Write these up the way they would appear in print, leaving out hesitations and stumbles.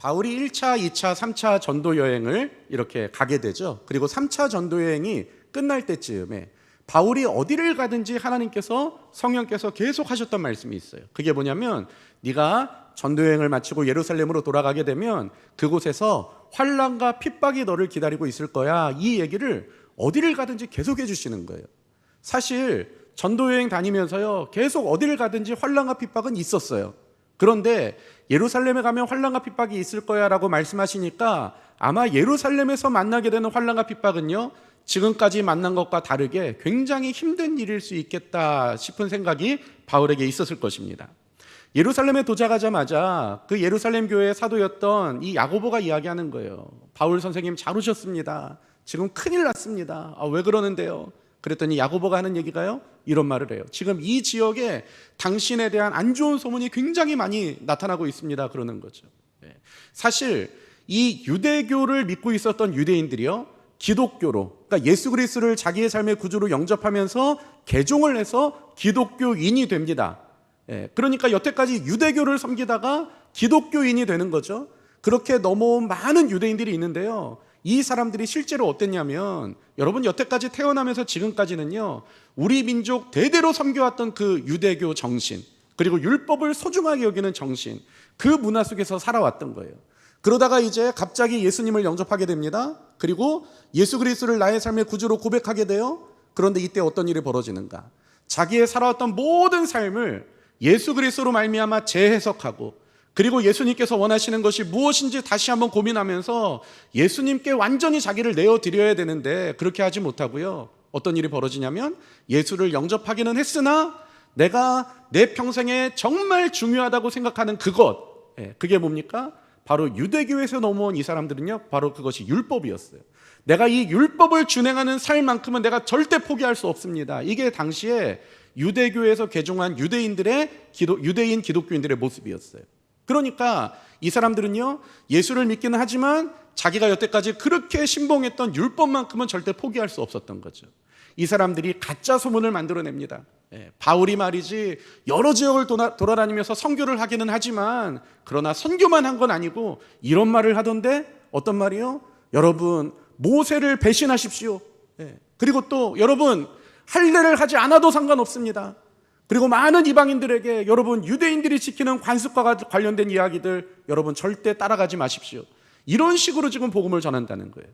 바울이 1차, 2차, 3차 전도 여행을 이렇게 가게 되죠. 그리고 3차 전도 여행이 끝날 때쯤에 바울이 어디를 가든지 하나님께서, 성령께서 계속 하셨던 말씀이 있어요. 그게 뭐냐면 네가 전도 여행을 마치고 예루살렘으로 돌아가게 되면 그곳에서 환난과 핍박이 너를 기다리고 있을 거야. 이 얘기를 어디를 가든지 계속 해주시는 거예요. 사실 전도 여행 다니면서요, 계속 어디를 가든지 환난과 핍박은 있었어요. 그런데 예루살렘에 가면 환난과 핍박이 있을 거야 라고 말씀하시니까 아마 예루살렘에서 만나게 되는 환난과 핍박은요, 지금까지 만난 것과 다르게 굉장히 힘든 일일 수 있겠다 싶은 생각이 바울에게 있었을 것입니다. 예루살렘에 도착하자마자 그 예루살렘 교회의 사도였던 이 야고보가 이야기하는 거예요. 바울 선생님 잘 오셨습니다. 지금 큰일 났습니다. 왜 그러는데요? 그랬더니 야고보가 하는 얘기가요, 이런 말을 해요. 지금 이 지역에 당신에 대한 안 좋은 소문이 굉장히 많이 나타나고 있습니다. 그러는 거죠. 사실 이 유대교를 믿고 있었던 유대인들이요, 기독교로, 그러니까 예수 그리스도를 자기의 삶의 구주로 영접하면서 개종을 해서 기독교인이 됩니다. 그러니까 여태까지 유대교를 섬기다가 기독교인이 되는 거죠. 그렇게 너무 많은 유대인들이 있는데요, 이 사람들이 실제로 어땠냐면, 여러분 여태까지 태어나면서 지금까지는요, 우리 민족 대대로 섬겨왔던 그 유대교 정신, 그리고 율법을 소중하게 여기는 정신, 그 문화 속에서 살아왔던 거예요. 그러다가 이제 갑자기 예수님을 영접하게 됩니다. 그리고 예수 그리스도를 나의 삶의 구주로 고백하게 돼요. 그런데 이때 어떤 일이 벌어지는가? 자기의 살아왔던 모든 삶을 예수 그리스도로 말미암아 재해석하고, 그리고 예수님께서 원하시는 것이 무엇인지 다시 한번 고민하면서 예수님께 완전히 자기를 내어드려야 되는데 그렇게 하지 못하고요, 어떤 일이 벌어지냐면, 예수를 영접하기는 했으나 내가 내 평생에 정말 중요하다고 생각하는 그것, 그게 뭡니까? 바로 유대교에서 넘어온 이 사람들은요, 바로 그것이 율법이었어요. 내가 이 율법을 준행하는 삶만큼은 내가 절대 포기할 수 없습니다. 이게 당시에 유대교에서 개종한 유대인 기독교인들의 모습이었어요. 그러니까 이 사람들은요, 예수를 믿기는 하지만 자기가 여태까지 그렇게 신봉했던 율법만큼은 절대 포기할 수 없었던 거죠. 이 사람들이 가짜 소문을 만들어냅니다. 바울이 말이지 여러 지역을 돌아다니면서 선교를 하기는 하지만, 그러나 선교만 한 건 아니고 이런 말을 하던데, 어떤 말이요? 여러분 모세를 배신하십시오. 그리고 또 여러분 할례를 하지 않아도 상관없습니다. 그리고 많은 이방인들에게 여러분 유대인들이 지키는 관습과 관련된 이야기들 여러분 절대 따라가지 마십시오. 이런 식으로 지금 복음을 전한다는 거예요.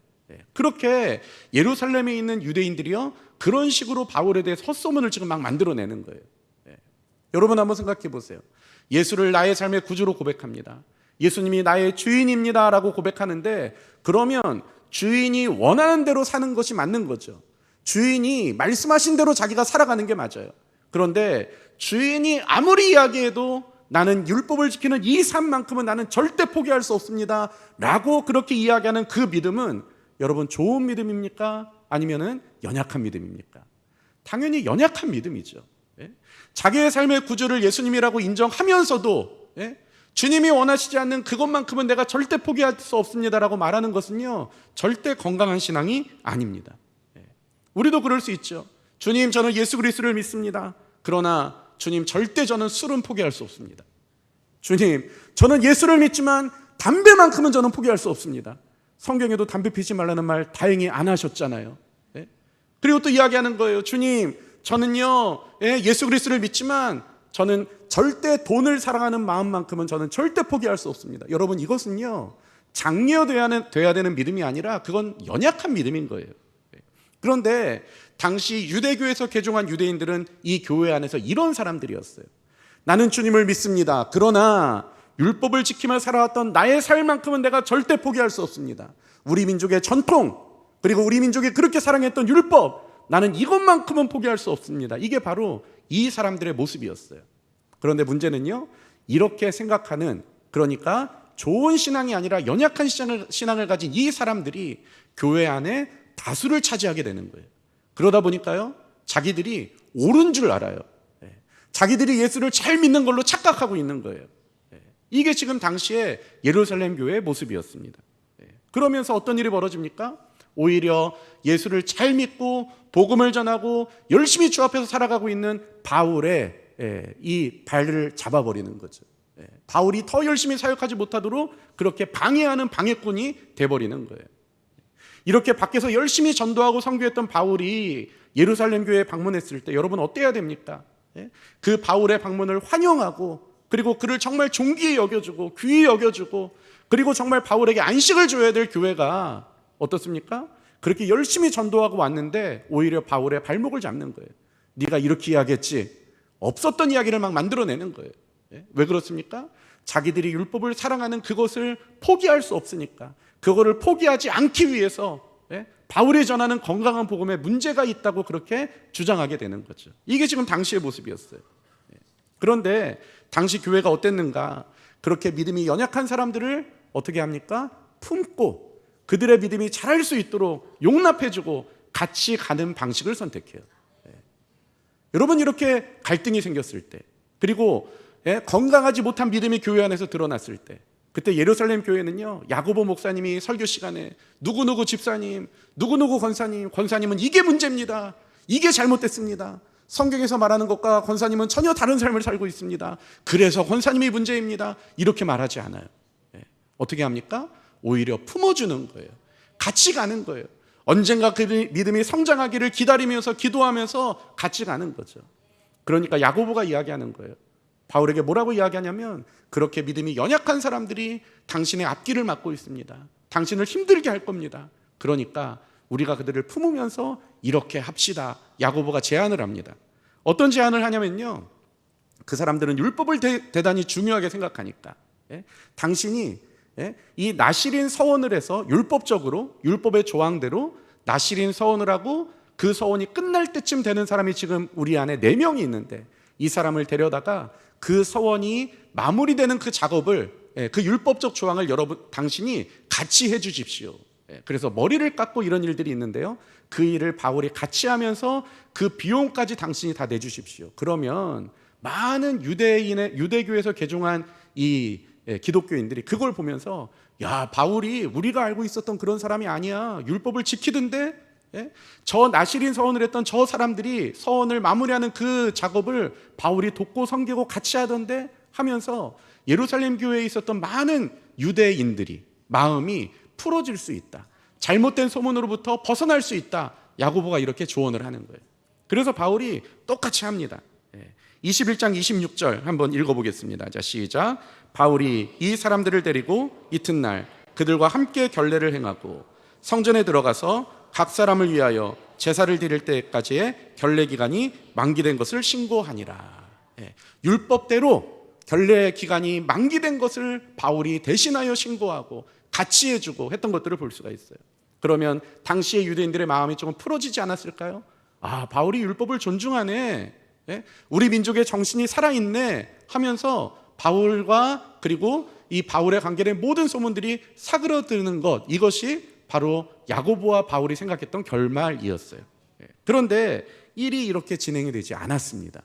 그렇게 예루살렘에 있는 유대인들이요, 그런 식으로 바울에 대해 헛소문을 지금 막 만들어내는 거예요. 여러분 한번 생각해 보세요. 예수를 나의 삶의 구주로 고백합니다. 예수님이 나의 주인입니다 라고 고백하는데, 그러면 주인이 원하는 대로 사는 것이 맞는 거죠. 주인이 말씀하신 대로 자기가 살아가는 게 맞아요. 그런데 주인이 아무리 이야기해도 나는 율법을 지키는 이 삶만큼은 나는 절대 포기할 수 없습니다 라고 그렇게 이야기하는 그 믿음은 여러분 좋은 믿음입니까? 아니면은 연약한 믿음입니까? 당연히 연약한 믿음이죠. 자기의 삶의 구주를 예수님이라고 인정하면서도 주님이 원하시지 않는 그것만큼은 내가 절대 포기할 수 없습니다라고 말하는 것은요, 절대 건강한 신앙이 아닙니다. 우리도 그럴 수 있죠. 주님, 저는 예수 그리스도를 믿습니다. 그러나 주님, 절대 저는 술은 포기할 수 없습니다. 주님, 저는 예수를 믿지만 담배만큼은 저는 포기할 수 없습니다. 성경에도 담배 피지 말라는 말 다행히 안 하셨잖아요. 그리고 또 이야기하는 거예요. 주님, 저는요, 예수 그리스도를 믿지만 저는 절대 돈을 사랑하는 마음만큼은 저는 절대 포기할 수 없습니다. 여러분, 이것은요, 장려돼야 되는 믿음이 아니라 그건 연약한 믿음인 거예요. 그런데 당시 유대교에서 개종한 유대인들은 이 교회 안에서 이런 사람들이었어요. 나는 주님을 믿습니다. 그러나 율법을 지키며 살아왔던 나의 삶만큼은 내가 절대 포기할 수 없습니다. 우리 민족의 전통, 그리고 우리 민족이 그렇게 사랑했던 율법, 나는 이것만큼은 포기할 수 없습니다. 이게 바로 이 사람들의 모습이었어요. 그런데 문제는요, 이렇게 생각하는, 그러니까 좋은 신앙이 아니라 연약한 신앙을 가진 이 사람들이 교회 안에 다수를 차지하게 되는 거예요. 그러다 보니까요, 자기들이 옳은 줄 알아요. 자기들이 예수를 잘 믿는 걸로 착각하고 있는 거예요. 이게 지금 당시에 예루살렘 교회의 모습이었습니다. 그러면서 어떤 일이 벌어집니까? 오히려 예수를 잘 믿고 복음을 전하고 열심히 주 앞에서 살아가고 있는 바울의 이 발을 잡아버리는 거죠. 바울이 더 열심히 사역하지 못하도록 그렇게 방해하는 방해꾼이 돼버리는 거예요. 이렇게 밖에서 열심히 전도하고 선교했던 바울이 예루살렘 교회에 방문했을 때 여러분 어때야 됩니까? 그 바울의 방문을 환영하고, 그리고 그를 정말 존귀히 여겨주고 귀히 여겨주고, 그리고 정말 바울에게 안식을 줘야 될 교회가 어떻습니까? 그렇게 열심히 전도하고 왔는데 오히려 바울의 발목을 잡는 거예요. 네가 이렇게 이야기했지. 없었던 이야기를 막 만들어내는 거예요. 왜 그렇습니까? 자기들이 율법을 사랑하는 그것을 포기할 수 없으니까, 그거를 포기하지 않기 위해서 바울이 전하는 건강한 복음에 문제가 있다고 그렇게 주장하게 되는 거죠. 이게 지금 당시의 모습이었어요. 그런데 당시 교회가 어땠는가? 그렇게 믿음이 연약한 사람들을 어떻게 합니까? 품고 그들의 믿음이 자랄 수 있도록 용납해주고 같이 가는 방식을 선택해요. 여러분, 이렇게 갈등이 생겼을 때, 그리고 건강하지 못한 믿음이 교회 안에서 드러났을 때, 그때 예루살렘 교회는요, 야고보 목사님이 설교 시간에 누구누구 집사님, 누구누구 권사님은 이게 문제입니다. 이게 잘못됐습니다. 성경에서 말하는 것과 권사님은 전혀 다른 삶을 살고 있습니다. 그래서 권사님이 문제입니다. 이렇게 말하지 않아요. 어떻게 합니까? 오히려 품어주는 거예요. 같이 가는 거예요. 언젠가 그 믿음이 성장하기를 기다리면서 기도하면서 같이 가는 거죠. 그러니까 야고보가 이야기하는 거예요. 바울에게 뭐라고 이야기하냐면, 그렇게 믿음이 연약한 사람들이 당신의 앞길을 막고 있습니다. 당신을 힘들게 할 겁니다. 그러니까 우리가 그들을 품으면서 이렇게 합시다. 야고보가 제안을 합니다. 어떤 제안을 하냐면요, 그 사람들은 율법을 대단히 중요하게 생각하니까 당신이 이 나실인 서원을 해서 율법적으로, 율법의 조항대로 나실인 서원을 하고, 그 서원이 끝날 때쯤 되는 사람이 지금 우리 안에 4명이 있는데, 이 사람을 데려다가 그 서원이 마무리되는 그 작업을, 그 율법적 조항을 당신이 같이 해 주십시오. 그래서 머리를 깎고 이런 일들이 있는데요, 그 일을 바울이 같이 하면서 그 비용까지 당신이 다 내주십시오. 그러면 많은 유대교에서 개종한 이 기독교인들이 그걸 보면서, 야, 바울이 우리가 알고 있었던 그런 사람이 아니야. 율법을 지키던데? 저 나실인 서원을 했던 저 사람들이 서원을 마무리하는 그 작업을 바울이 돕고 섬기고 같이 하던데? 하면서 예루살렘 교회에 있었던 많은 유대인들이 마음이 풀어질 수 있다. 잘못된 소문으로부터 벗어날 수 있다. 야고보가 이렇게 조언을 하는 거예요. 그래서 바울이 똑같이 합니다. 21장 26절 한번 읽어보겠습니다. 자, 시작. 바울이 이 사람들을 데리고 이튿날 그들과 함께 결례를 행하고 성전에 들어가서 각 사람을 위하여 제사를 드릴 때까지의 결례 기간이 만기된 것을 신고하니라. 율법대로 결례 기간이 만기된 것을 바울이 대신하여 신고하고 같이 해주고 했던 것들을 볼 수가 있어요. 그러면 당시의 유대인들의 마음이 조금 풀어지지 않았을까요? 아, 바울이 율법을 존중하네, 우리 민족의 정신이 살아있네 하면서 바울과, 그리고 이 바울의 관계된 모든 소문들이 사그러드는 것, 이것이 바로 야고보와 바울이 생각했던 결말이었어요. 그런데 일이 이렇게 진행이 되지 않았습니다.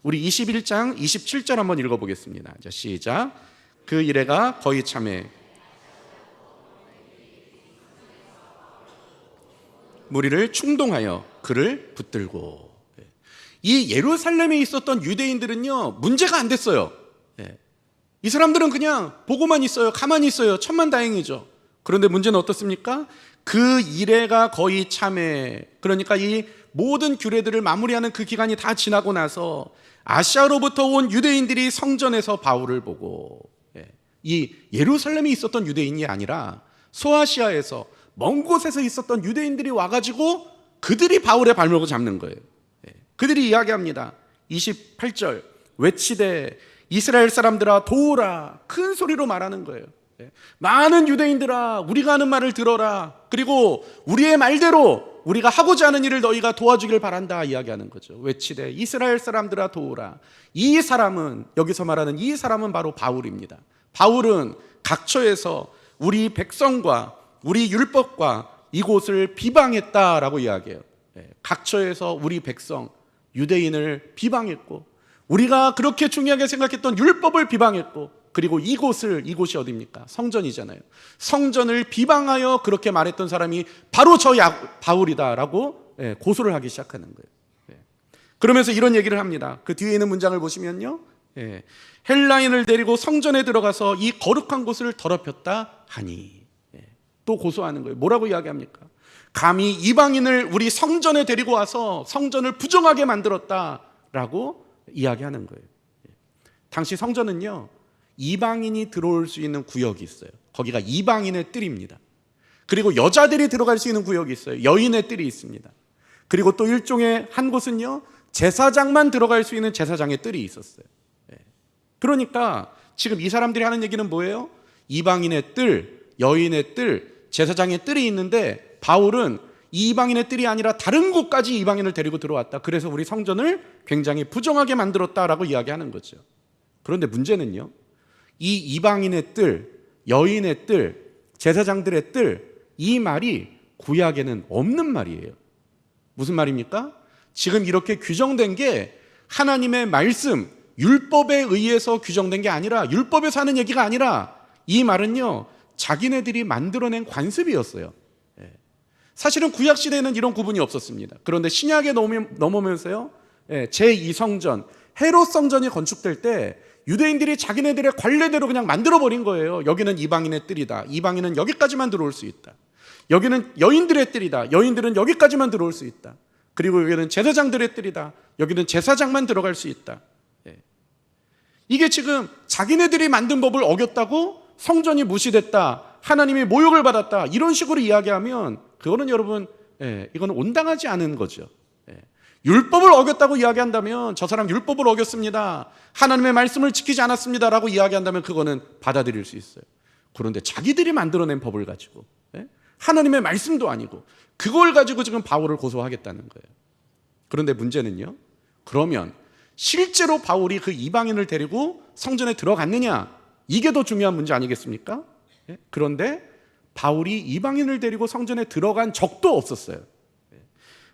우리 21장 27절 한번 읽어보겠습니다. 자, 시작. 그 이래가 거의 참에 무리를 충동하여 그를 붙들고. 이 예루살렘에 있었던 유대인들은요, 문제가 안 됐어요. 이 사람들은 그냥 보고만 있어요. 가만히 있어요. 천만다행이죠. 그런데 문제는 어떻습니까? 그 이래가 거의 참에, 그러니까 이 모든 규례들을 마무리하는 그 기간이 다 지나고 나서 아시아로부터 온 유대인들이 성전에서 바울을 보고, 이 예루살렘에 있었던 유대인이 아니라 소아시아에서 먼 곳에서 있었던 유대인들이 와가지고 그들이 바울의 발목을 잡는 거예요. 그들이 이야기합니다. 28절 외치되 이스라엘 사람들아 도우라, 큰 소리로 말하는 거예요. 많은 유대인들아, 우리가 하는 말을 들어라. 그리고 우리의 말대로 우리가 하고자 하는 일을 너희가 도와주길 바란다 이야기하는 거죠. 외치되 이스라엘 사람들아 도우라. 이 사람은, 여기서 말하는 이 사람은 바로 바울입니다. 바울은 각처에서 우리 백성과 우리 율법과 이곳을 비방했다라고 이야기해요. 각처에서 우리 백성, 유대인을 비방했고, 우리가 그렇게 중요하게 생각했던 율법을 비방했고, 그리고 이곳이 어디입니까? 성전이잖아요. 성전을 비방하여 그렇게 말했던 사람이 바로 저 바울이다라고 고소를 하기 시작하는 거예요. 그러면서 이런 얘기를 합니다. 그 뒤에 있는 문장을 보시면요, 예, 헬라인을 데리고 성전에 들어가서 이 거룩한 곳을 더럽혔다 하니. 예, 또 고소하는 거예요. 뭐라고 이야기합니까? 감히 이방인을 우리 성전에 데리고 와서 성전을 부정하게 만들었다라고 이야기하는 거예요. 예, 당시 성전은요, 이방인이 들어올 수 있는 구역이 있어요. 거기가 이방인의 뜰입니다. 그리고 여자들이 들어갈 수 있는 구역이 있어요. 여인의 뜰이 있습니다. 그리고 또 일종의 한 곳은요, 제사장만 들어갈 수 있는 제사장의 뜰이 있었어요. 그러니까 지금 이 사람들이 하는 얘기는 뭐예요? 이방인의 뜰, 여인의 뜰, 제사장의 뜰이 있는데 바울은 이 이방인의 뜰이 아니라 다른 곳까지 이방인을 데리고 들어왔다. 그래서 우리 성전을 굉장히 부정하게 만들었다라고 이야기하는 거죠. 그런데 문제는요, 이 이방인의 뜰, 여인의 뜰, 제사장들의 뜰, 이 말이 구약에는 없는 말이에요. 무슨 말입니까? 지금 이렇게 규정된 게 하나님의 말씀, 율법에 의해서 규정된 게 아니라, 율법에서 하는 얘기가 아니라, 이 말은요, 자기네들이 만들어낸 관습이었어요. 사실은 구약시대에는 이런 구분이 없었습니다. 그런데 신약에 넘어오면서요, 제2성전, 헤롯 성전이 건축될 때 유대인들이 자기네들의 관례대로 그냥 만들어버린 거예요. 여기는 이방인의 뜰이다. 이방인은 여기까지만 들어올 수 있다. 여기는 여인들의 뜰이다. 여인들은 여기까지만 들어올 수 있다. 그리고 여기는 제사장들의 뜰이다. 여기는 제사장만 들어갈 수 있다. 이게 지금 자기네들이 만든 법을 어겼다고 성전이 무시됐다, 하나님이 모욕을 받았다, 이런 식으로 이야기하면 그거는 여러분, 이거는 온당하지 않은 거죠. 율법을 어겼다고 이야기한다면, 저 사람 율법을 어겼습니다, 하나님의 말씀을 지키지 않았습니다라고 이야기한다면 그거는 받아들일 수 있어요. 그런데 자기들이 만들어낸 법을 가지고, 하나님의 말씀도 아니고 그걸 가지고 지금 바울을 고소하겠다는 거예요. 그런데 문제는요, 그러면 실제로 바울이 그 이방인을 데리고 성전에 들어갔느냐, 이게 더 중요한 문제 아니겠습니까? 그런데 바울이 이방인을 데리고 성전에 들어간 적도 없었어요.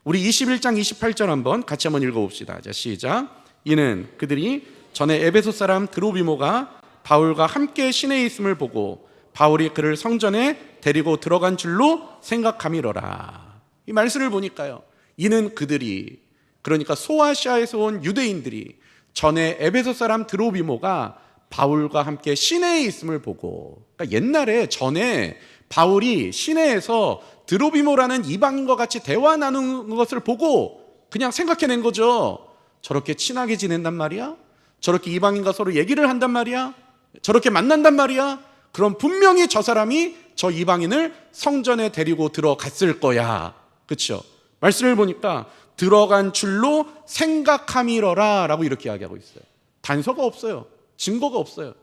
우리 21장 28절 같이 한번 읽어봅시다. 자, 시작. 이는 그들이 전에 에베소 사람 드로비모가 바울과 함께 시내에 있음을 보고 바울이 그를 성전에 데리고 들어간 줄로 생각함이로라. 이 말씀을 보니까요, 이는 그들이, 그러니까 소아시아에서 온 유대인들이 전에 에베소 사람 드로비모가 바울과 함께 시내에 있음을 보고, 그러니까 옛날에 전에 바울이 시내에서 드로비모라는 이방인과 같이 대화 나누는 것을 보고 그냥 생각해낸 거죠. 저렇게 친하게 지낸단 말이야? 저렇게 이방인과 서로 얘기를 한단 말이야? 저렇게 만난단 말이야? 그럼 분명히 저 사람이 저 이방인을 성전에 데리고 들어갔을 거야. 그렇죠? 말씀을 보니까 들어간 줄로 생각함이러라 라고 이렇게 이야기하고 있어요. 단서가 없어요. 증거가 없어요.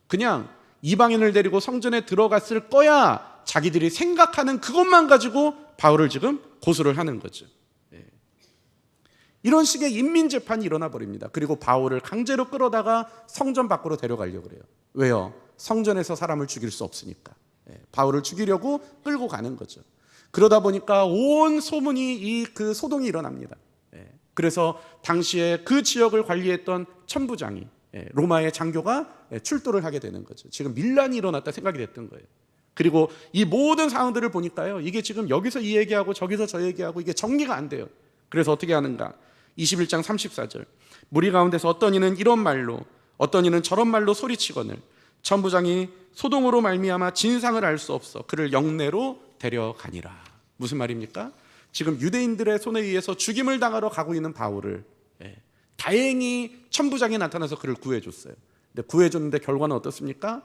그냥 이방인을 데리고 성전에 들어갔을 거야, 자기들이 생각하는 그것만 가지고 바울을 지금 고소를 하는 거죠. 이런 식의 인민재판이 일어나 버립니다. 그리고 바울을 강제로 끌어다가 성전 밖으로 데려가려고 그래요. 왜요? 성전에서 사람을 죽일 수 없으니까. 바울을 죽이려고 끌고 가는 거죠. 그러다 보니까 온 소문이 그 소동이 일어납니다. 그래서 당시에 그 지역을 관리했던 천부장이, 로마의 장교가 출도를 하게 되는 거죠. 지금 밀란이 일어났다 생각이 됐던 거예요. 그리고 이 모든 상황들을 보니까요, 이게 지금 여기서 이 얘기하고 저기서 저 얘기하고 이게 정리가 안 돼요. 그래서 어떻게 하는가? 21장 34절. 무리 가운데서 어떤 이는 이런 말로, 어떤 이는 저런 말로 소리치거늘 천부장이 소동으로 말미암아 진상을 알 수 없어 그를 영내로 데려가니라. 무슨 말입니까? 지금 유대인들의 손에 의해서 죽임을 당하러 가고 있는 바울을 다행히 천부장이 나타나서 그를 구해줬어요. 근데 구해줬는데 결과는 어떻습니까?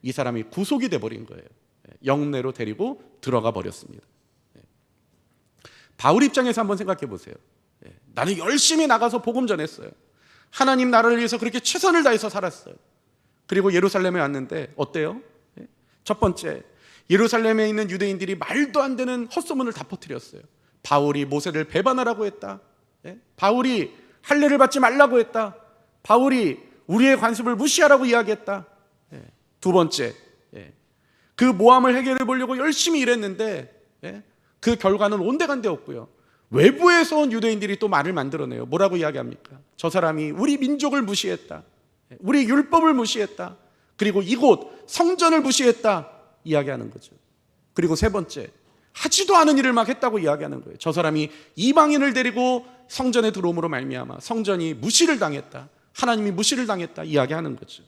이 사람이 구속이 돼버린 거예요. 영내로 데리고 들어가 버렸습니다. 바울 입장에서 한번 생각해 보세요. 나는 열심히 나가서 복음 전했어요. 하나님 나라를 위해서 그렇게 최선을 다해서 살았어요. 그리고 예루살렘에 왔는데 어때요? 첫 번째, 예루살렘에 있는 유대인들이 말도 안 되는 헛소문을 다 퍼뜨렸어요. 바울이 모세를 배반하라고 했다. 바울이 할례를 받지 말라고 했다. 바울이 우리의 관습을 무시하라고 이야기했다. 두 번째, 그 모함을 해결해 보려고 열심히 일했는데 그 결과는 온데간데 없고요. 외부에서 온 유대인들이 또 말을 만들어내요. 뭐라고 이야기합니까? 저 사람이 우리 민족을 무시했다. 우리 율법을 무시했다. 그리고 이곳 성전을 무시했다. 이야기하는 거죠. 그리고 세 번째, 하지도 않은 일을 막 했다고 이야기하는 거예요. 저 사람이 이방인을 데리고 성전에 들어옴으로 말미암아 성전이 무시를 당했다. 하나님이 무시를 당했다 이야기하는 거죠.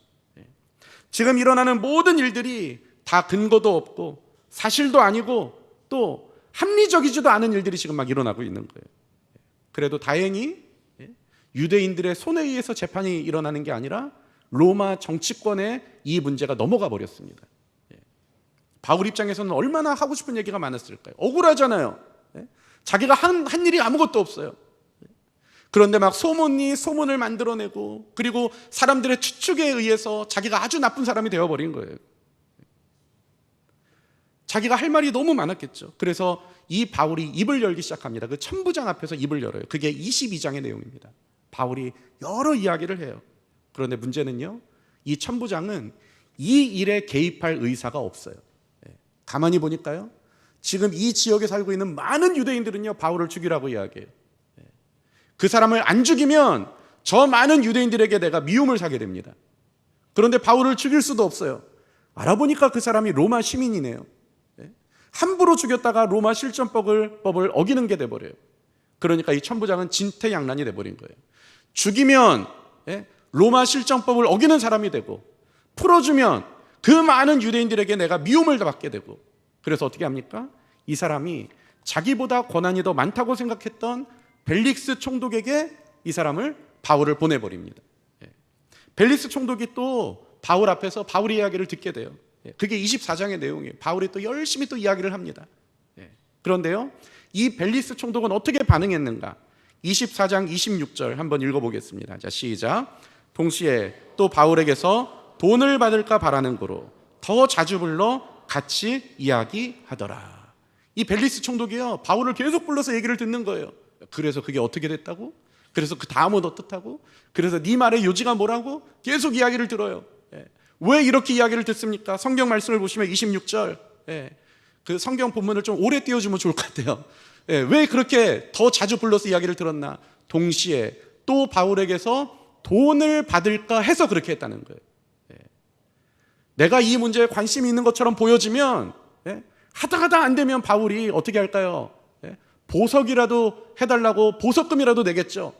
지금 일어나는 모든 일들이 다 근거도 없고 사실도 아니고 또 합리적이지도 않은 일들이 지금 막 일어나고 있는 거예요. 그래도 다행히 유대인들의 손에 의해서 재판이 일어나는 게 아니라 로마 정치권에 이 문제가 넘어가 버렸습니다. 바울 입장에서는 얼마나 하고 싶은 얘기가 많았을까요? 억울하잖아요. 자기가 한 일이 아무것도 없어요. 그런데 막 소문을 만들어내고 그리고 사람들의 추측에 의해서 자기가 아주 나쁜 사람이 되어버린 거예요. 자기가 할 말이 너무 많았겠죠. 그래서 이 바울이 입을 열기 시작합니다. 그 천부장 앞에서 입을 열어요. 그게 22장의 내용입니다. 바울이 여러 이야기를 해요. 그런데 문제는요, 이 천부장은 이 일에 개입할 의사가 없어요. 가만히 보니까요, 지금 이 지역에 살고 있는 많은 유대인들은요, 바울을 죽이라고 이야기해요. 그 사람을 안 죽이면 저 많은 유대인들에게 내가 미움을 사게 됩니다. 그런데 바울을 죽일 수도 없어요. 알아보니까 그 사람이 로마 시민이네요. 함부로 죽였다가 로마 실전법을 어기는 게 돼버려요. 그러니까 이 천부장은 진퇴양난이 돼버린 거예요. 죽이면 로마 실정법을 어기는 사람이 되고, 풀어주면 그 많은 유대인들에게 내가 미움을 받게 되고, 그래서 어떻게 합니까? 이 사람이 자기보다 권한이 더 많다고 생각했던 벨릭스 총독에게 이 사람을 바울을 보내버립니다. 벨릭스 총독이 또 바울 앞에서 바울의 이야기를 듣게 돼요. 그게 24장의 내용이에요. 바울이 또 열심히 또 이야기를 합니다. 그런데요, 이 벨릭스 총독은 어떻게 반응했는가? 24장 26절 한번 읽어보겠습니다. 자, 시작. 동시에 또 바울에게서 돈을 받을까 바라는 거로 더 자주 불러 같이 이야기하더라. 이 벨릭스 총독이요, 바울을 계속 불러서 얘기를 듣는 거예요. 그래서 그게 어떻게 됐다고? 그래서 그 다음은 어떻다고? 그래서 네 말의 요지가 뭐라고? 계속 이야기를 들어요. 왜 이렇게 이야기를 듣습니까? 성경 말씀을 보시면 26절, 그 성경 본문을 좀 오래 띄워주면 좋을 것 같아요. 왜 그렇게 더 자주 불러서 이야기를 들었나? 동시에 또 바울에게서 돈을 받을까 해서 그렇게 했다는 거예요. 내가 이 문제에 관심이 있는 것처럼 보여지면, 하다 안 되면 바울이 어떻게 할까요? 보석이라도 해달라고 보석금이라도 내겠죠.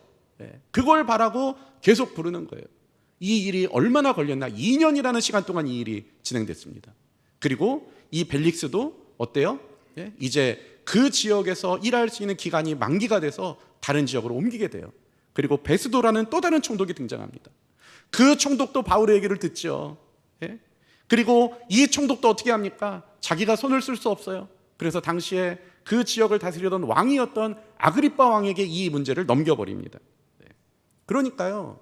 그걸 바라고 계속 부르는 거예요. 이 일이 얼마나 걸렸나? 2년이라는 시간 동안 이 일이 진행됐습니다. 그리고 이 벨릭스도 어때요? 이제 그 지역에서 일할 수 있는 기간이 만기가 돼서 다른 지역으로 옮기게 돼요. 그리고 베스도라는 또 다른 총독이 등장합니다. 그 총독도 바울의 얘기를 듣죠. 그리고 이 총독도 어떻게 합니까? 자기가 손을 쓸 수 없어요. 그래서 당시에 그 지역을 다스리던 왕이었던 아그리빠 왕에게 이 문제를 넘겨버립니다. 그러니까요,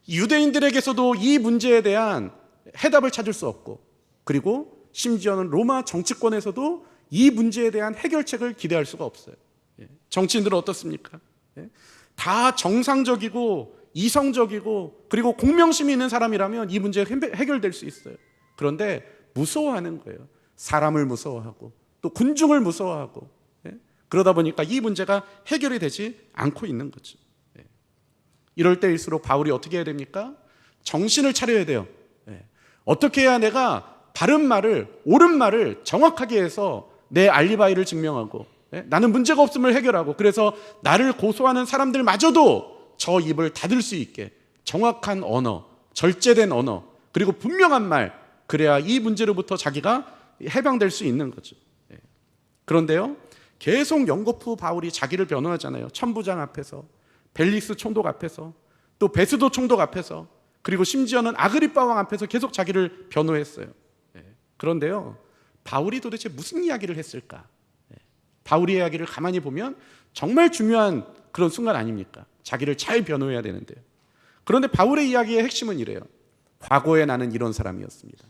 유대인들에게서도 이 문제에 대한 해답을 찾을 수 없고, 그리고 심지어는 로마 정치권에서도 이 문제에 대한 해결책을 기대할 수가 없어요. 정치인들은 어떻습니까? 다 정상적이고 이성적이고 그리고 공명심이 있는 사람이라면 이 문제가 해결될 수 있어요. 그런데 무서워하는 거예요. 사람을 무서워하고 또 군중을 무서워하고, 그러다 보니까 이 문제가 해결이 되지 않고 있는 거죠. 이럴 때일수록 바울이 어떻게 해야 됩니까? 정신을 차려야 돼요. 어떻게 해야 내가 바른 말을, 옳은 말을 정확하게 해서 내 알리바이를 증명하고, 나는 문제가 없음을 해결하고, 그래서 나를 고소하는 사람들마저도 저 입을 닫을 수 있게 정확한 언어, 절제된 언어, 그리고 분명한 말, 그래야 이 문제로부터 자기가 해방될 수 있는 거죠. 그런데요, 계속 연거푸 바울이 자기를 변호하잖아요. 천부장 앞에서, 벨릭스 총독 앞에서, 또 베스도 총독 앞에서, 그리고 심지어는 아그리빠 왕 앞에서 계속 자기를 변호했어요. 그런데요, 바울이 도대체 무슨 이야기를 했을까? 바울의 이야기를 가만히 보면 정말 중요한 그런 순간 아닙니까? 자기를 잘 변호해야 되는데요. 그런데 바울의 이야기의 핵심은 이래요. 과거에 나는 이런 사람이었습니다.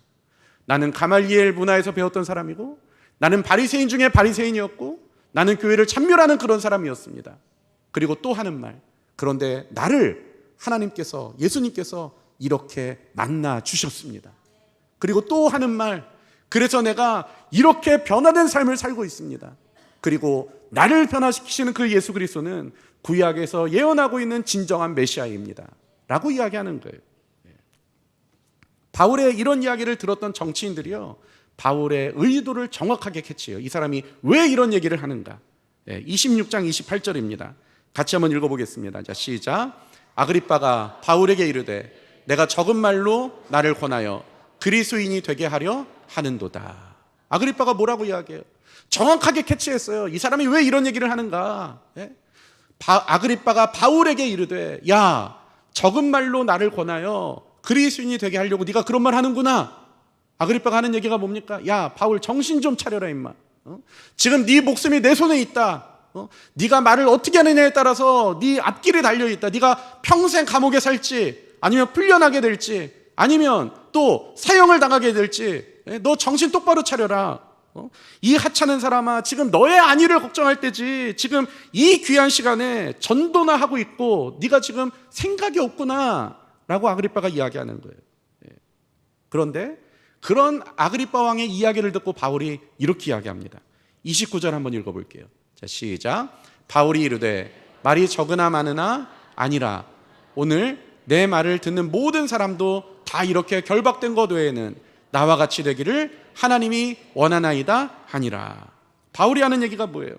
나는 가말리엘 문화에서 배웠던 사람이고, 나는 바리새인 중에 바리새인이었고, 나는 교회를 찬멸하는 그런 사람이었습니다. 그리고 또 하는 말, 그런데 나를 하나님께서, 예수님께서 이렇게 만나 주셨습니다. 그리고 또 하는 말, 그래서 내가 이렇게 변화된 삶을 살고 있습니다. 그리고 나를 변화시키시는 그 예수 그리스도는 구약에서 예언하고 있는 진정한 메시아입니다 라고 이야기하는 거예요. 바울의 이런 이야기를 들었던 정치인들이요, 바울의 의도를 정확하게 캐치해요. 이 사람이 왜 이런 얘기를 하는가? 26장 28절입니다. 같이 한번 읽어보겠습니다. 자, 시작. 아그리빠가 바울에게 이르되 내가 적은 말로 나를 권하여 그리스도인이 되게 하려 하는도다. 아그리빠가 뭐라고 이야기해요? 정확하게 캐치했어요. 이 사람이 왜 이런 얘기를 하는가? 아그리빠가 바울에게 이르되 야, 적은 말로 나를 권하여 그리스도인이 되게 하려고 네가 그런 말 하는구나. 아그리빠가 하는 얘기가 뭡니까? 야, 바울 정신 좀 차려라 임마. 지금 네 목숨이 내 손에 있다. 네가 말을 어떻게 하느냐에 따라서 네 앞길이 달려있다. 네가 평생 감옥에 살지 아니면 풀려나게 될지 아니면 또 사형을 당하게 될지 너 정신 똑바로 차려라. 이 하찮은 사람아, 지금 너의 안위를 걱정할 때지 지금 이 귀한 시간에 전도나 하고 있고 네가 지금 생각이 없구나 라고 아그리빠가 이야기하는 거예요. 그런데 그런 아그리빠 왕의 이야기를 듣고 바울이 이렇게 이야기합니다. 29절 한번 읽어볼게요. 자, 시작. 바울이 이르되 말이 적으나 많으나 아니라 오늘 내 말을 듣는 모든 사람도 다 이렇게 결박된 것 외에는 나와 같이 되기를 하나님이 원하나이다 하니라. 바울이 하는 얘기가 뭐예요?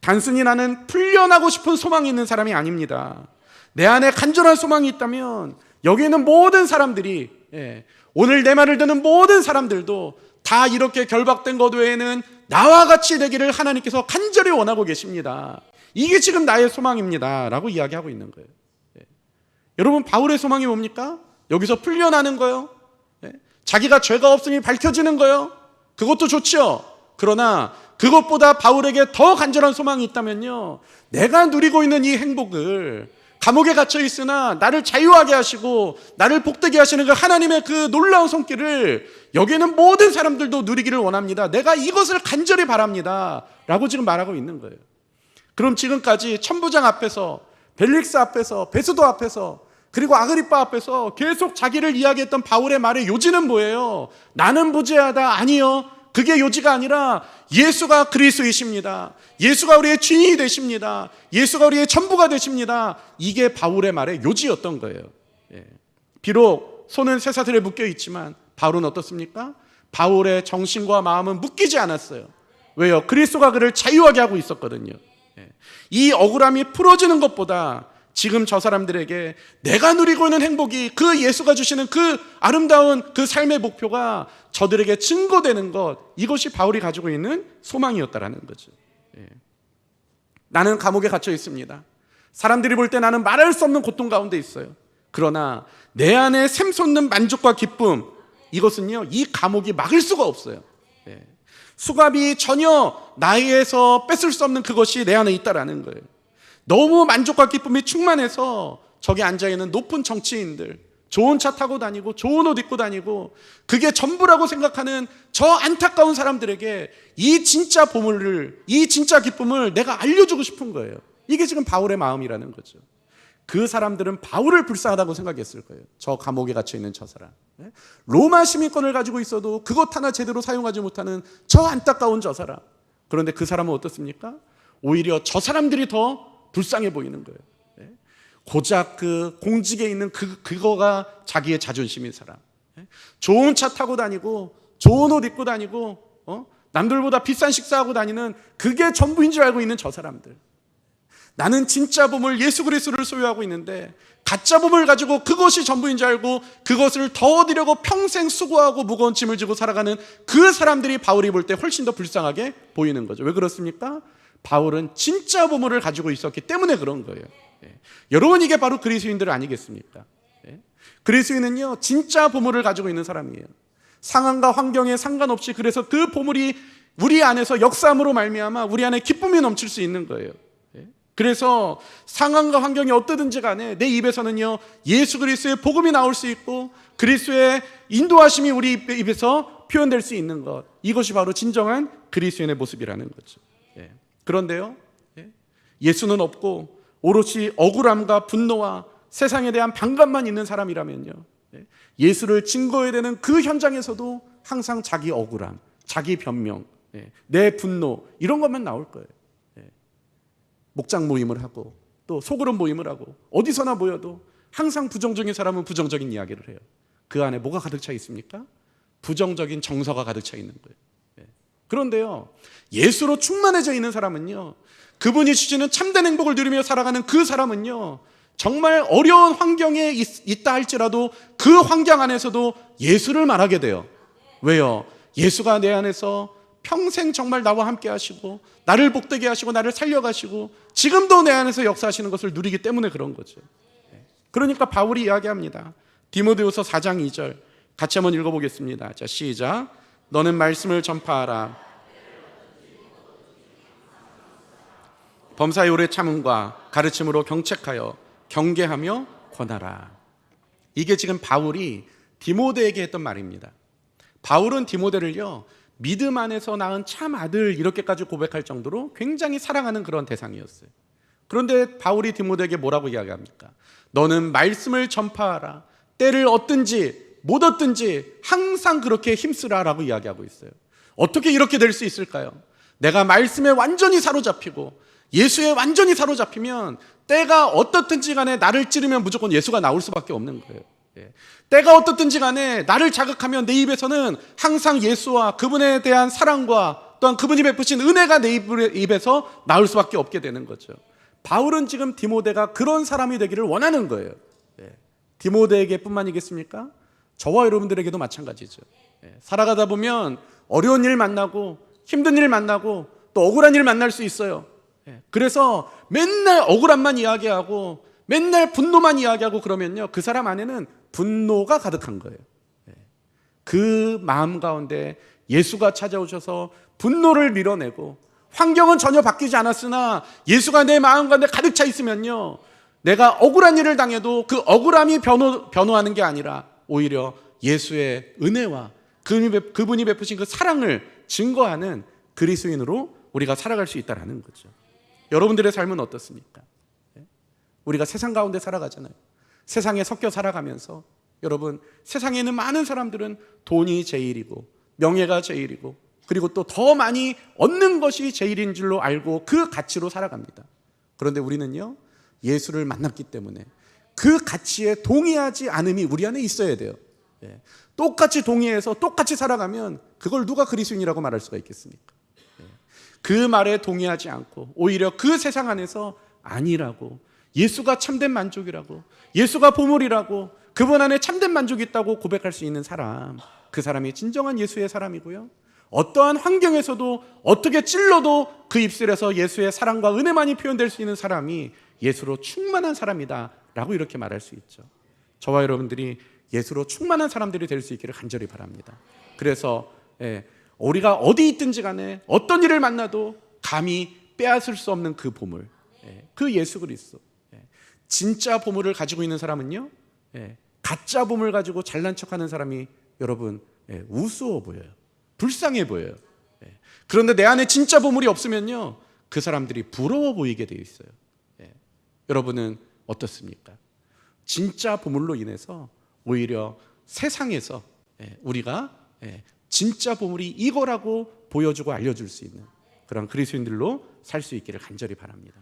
단순히 나는 풀려나고 싶은 소망이 있는 사람이 아닙니다. 내 안에 간절한 소망이 있다면 여기 있는 모든 사람들이, 오늘 내 말을 듣는 모든 사람들도 다 이렇게 결박된 것 외에는 나와 같이 되기를 하나님께서 간절히 원하고 계십니다. 이게 지금 나의 소망입니다 라고 이야기하고 있는 거예요. 여러분, 바울의 소망이 뭡니까? 여기서 풀려나는 거요, 자기가 죄가 없음이 밝혀지는 거요, 그것도 좋죠. 그러나 그것보다 바울에게 더 간절한 소망이 있다면요, 내가 누리고 있는 이 행복을, 감옥에 갇혀 있으나 나를 자유하게 하시고 나를 복되게 하시는 그 하나님의 그 놀라운 손길을 여기는 모든 사람들도 누리기를 원합니다. 내가 이것을 간절히 바랍니다 라고 지금 말하고 있는 거예요. 그럼 지금까지 천부장 앞에서, 벨릭스 앞에서, 베스도 앞에서, 그리고 아그리빠 앞에서 계속 자기를 이야기했던 바울의 말의 요지는 뭐예요? 나는 부재하다. 아니요, 그게 요지가 아니라 예수가 그리스도이십니다. 예수가 우리의 주인이 되십니다. 예수가 우리의 전부가 되십니다. 이게 바울의 말의 요지였던 거예요. 비록 손은 쇠사슬에 묶여 있지만 바울은 어떻습니까? 바울의 정신과 마음은 묶이지 않았어요. 왜요? 그리스도가 그를 자유하게 하고 있었거든요. 이 억울함이 풀어지는 것보다 지금 저 사람들에게 내가 누리고 있는 행복이, 그 예수가 주시는 그 아름다운 그 삶의 목표가 저들에게 증거되는 것, 이것이 바울이 가지고 있는 소망이었다라는 거죠. 나는 감옥에 갇혀 있습니다. 사람들이 볼 때 나는 말할 수 없는 고통 가운데 있어요. 그러나 내 안에 샘솟는 만족과 기쁨, 이것은요, 이 감옥이 막을 수가 없어요. 수갑이 전혀 나에게서 뺏을 수 없는 그것이 내 안에 있다라는 거예요. 너무 만족과 기쁨이 충만해서 저기 앉아있는 높은 정치인들, 좋은 차 타고 다니고 좋은 옷 입고 다니고 그게 전부라고 생각하는 저 안타까운 사람들에게 이 진짜 보물을, 이 진짜 기쁨을 내가 알려주고 싶은 거예요. 이게 지금 바울의 마음이라는 거죠. 그 사람들은 바울을 불쌍하다고 생각했을 거예요. 저 감옥에 갇혀있는 저 사람, 로마 시민권을 가지고 있어도 그것 하나 제대로 사용하지 못하는 저 안타까운 저 사람. 그런데 그 사람은 어떻습니까? 오히려 저 사람들이 더 불쌍해 보이는 거예요. 고작 그 공직에 있는 그거가 자기의 자존심인 사람. 좋은 차 타고 다니고 좋은 옷 입고 다니고 남들보다 비싼 식사하고 다니는 그게 전부인 줄 알고 있는 저 사람들. 나는 진짜 보물 예수 그리스도를 소유하고 있는데 가짜 보물 가지고 그것이 전부인 줄 알고 그것을 더 얻으려고 평생 수고하고 무거운 짐을 지고 살아가는 그 사람들이 바울이 볼 때 훨씬 더 불쌍하게 보이는 거죠. 왜 그렇습니까? 바울은 진짜 보물을 가지고 있었기 때문에 그런 거예요. 여러분, 이게 바로 그리스도인들 아니겠습니까? 그리스도인은요, 진짜 보물을 가지고 있는 사람이에요. 상황과 환경에 상관없이, 그래서 그 보물이 우리 안에서 역사함으로 말미암아 우리 안에 기쁨이 넘칠 수 있는 거예요. 그래서 상황과 환경이 어떠든지 간에 내 입에서는요, 예수 그리스도의 복음이 나올 수 있고 그리스도의 인도하심이 우리 입에서 표현될 수 있는 것, 이것이 바로 진정한 그리스도인의 모습이라는 거죠. 그런데요, 예수는 없고 오롯이 억울함과 분노와 세상에 대한 반감만 있는 사람이라면요, 예수를 증거해야 되는 그 현장에서도 항상 자기 억울함, 자기 변명, 내 분노, 이런 것만 나올 거예요. 목장 모임을 하고 또 소그룹 모임을 하고 어디서나 모여도 항상 부정적인 사람은 부정적인 이야기를 해요. 그 안에 뭐가 가득 차 있습니까? 부정적인 정서가 가득 차 있는 거예요. 그런데요, 예수로 충만해져 있는 사람은요, 그분이 주시는 참된 행복을 누리며 살아가는 그 사람은요, 정말 어려운 환경에 있다 할지라도 그 환경 안에서도 예수를 말하게 돼요. 왜요? 예수가 내 안에서 평생 정말 나와 함께 하시고 나를 복되게 하시고 나를 살려가시고 지금도 내 안에서 역사하시는 것을 누리기 때문에 그런 거죠. 그러니까 바울이 이야기합니다. 디모데후서 4장 2절 같이 한번 읽어보겠습니다. 자, 시작. 너는 말씀을 전파하라. 범사의 오래 참음과 가르침으로 경책하여 경계하며 권하라. 이게 지금 바울이 디모데에게 했던 말입니다. 바울은 디모데를요, 믿음 안에서 낳은 참 아들 이렇게까지 고백할 정도로 굉장히 사랑하는 그런 대상이었어요. 그런데 바울이 디모데에게 뭐라고 이야기합니까? 너는 말씀을 전파하라. 때를 얻든지 못 얻든지 항상 그렇게 힘쓰라라고 이야기하고 있어요. 어떻게 이렇게 될 수 있을까요? 내가 말씀에 완전히 사로잡히고 예수에 완전히 사로잡히면 때가 어떻든지 간에 나를 찌르면 무조건 예수가 나올 수밖에 없는 거예요. 때가 어떻든지 간에 나를 자극하면 내 입에서는 항상 예수와 그분에 대한 사랑과 또한 그분이 베푸신 은혜가 내 입에서 나올 수밖에 없게 되는 거죠. 바울은 지금 디모데가 그런 사람이 되기를 원하는 거예요. 디모데에게 뿐만이겠습니까? 저와 여러분들에게도 마찬가지죠. 살아가다 보면 어려운 일 만나고 힘든 일 만나고 또 억울한 일 만날 수 있어요. 그래서 맨날 억울함만 이야기하고 맨날 분노만 이야기하고 그러면요, 그 사람 안에는 분노가 가득한 거예요. 그 마음 가운데 예수가 찾아오셔서 분노를 밀어내고 환경은 전혀 바뀌지 않았으나 예수가 내 마음 가운데 가득 차 있으면요, 내가 억울한 일을 당해도 그 억울함이 변호하는 게 아니라 오히려 예수의 은혜와 그분이 베푸신 그 사랑을 증거하는 그리스도인으로 우리가 살아갈 수 있다는 거죠. 여러분들의 삶은 어떻습니까? 우리가 세상 가운데 살아가잖아요. 세상에 섞여 살아가면서 여러분, 세상에 있는 많은 사람들은 돈이 제일이고 명예가 제일이고 그리고 또 더 많이 얻는 것이 제일인 줄로 알고 그 가치로 살아갑니다. 그런데 우리는요, 예수를 만났기 때문에 그 가치에 동의하지 않음이 우리 안에 있어야 돼요. 똑같이 동의해서 똑같이 살아가면 그걸 누가 그리스도인이라고 말할 수가 있겠습니까? 그 말에 동의하지 않고 오히려 그 세상 안에서 아니라고, 예수가 참된 만족이라고, 예수가 보물이라고, 그분 안에 참된 만족이 있다고 고백할 수 있는 사람, 그 사람이 진정한 예수의 사람이고요, 어떠한 환경에서도 어떻게 찔러도 그 입술에서 예수의 사랑과 은혜만이 표현될 수 있는 사람이 예수로 충만한 사람이다 라고 이렇게 말할 수 있죠. 저와 여러분들이 예수로 충만한 사람들이 될 수 있기를 간절히 바랍니다. 그래서 우리가 어디 있든지 간에 어떤 일을 만나도 감히 빼앗을 수 없는 그 보물, 그 예수 그리스도, 진짜 보물을 가지고 있는 사람은요, 가짜 보물 가지고 잘난 척하는 사람이 여러분 우스워 보여요. 불쌍해 보여요. 그런데 내 안에 진짜 보물이 없으면요, 그 사람들이 부러워 보이게 되어 있어요. 여러분은 어떻습니까? 진짜 보물로 인해서 오히려 세상에서 우리가 진짜 보물이 이거라고 보여주고 알려줄 수 있는 그런 그리스도인들로 살 수 있기를 간절히 바랍니다.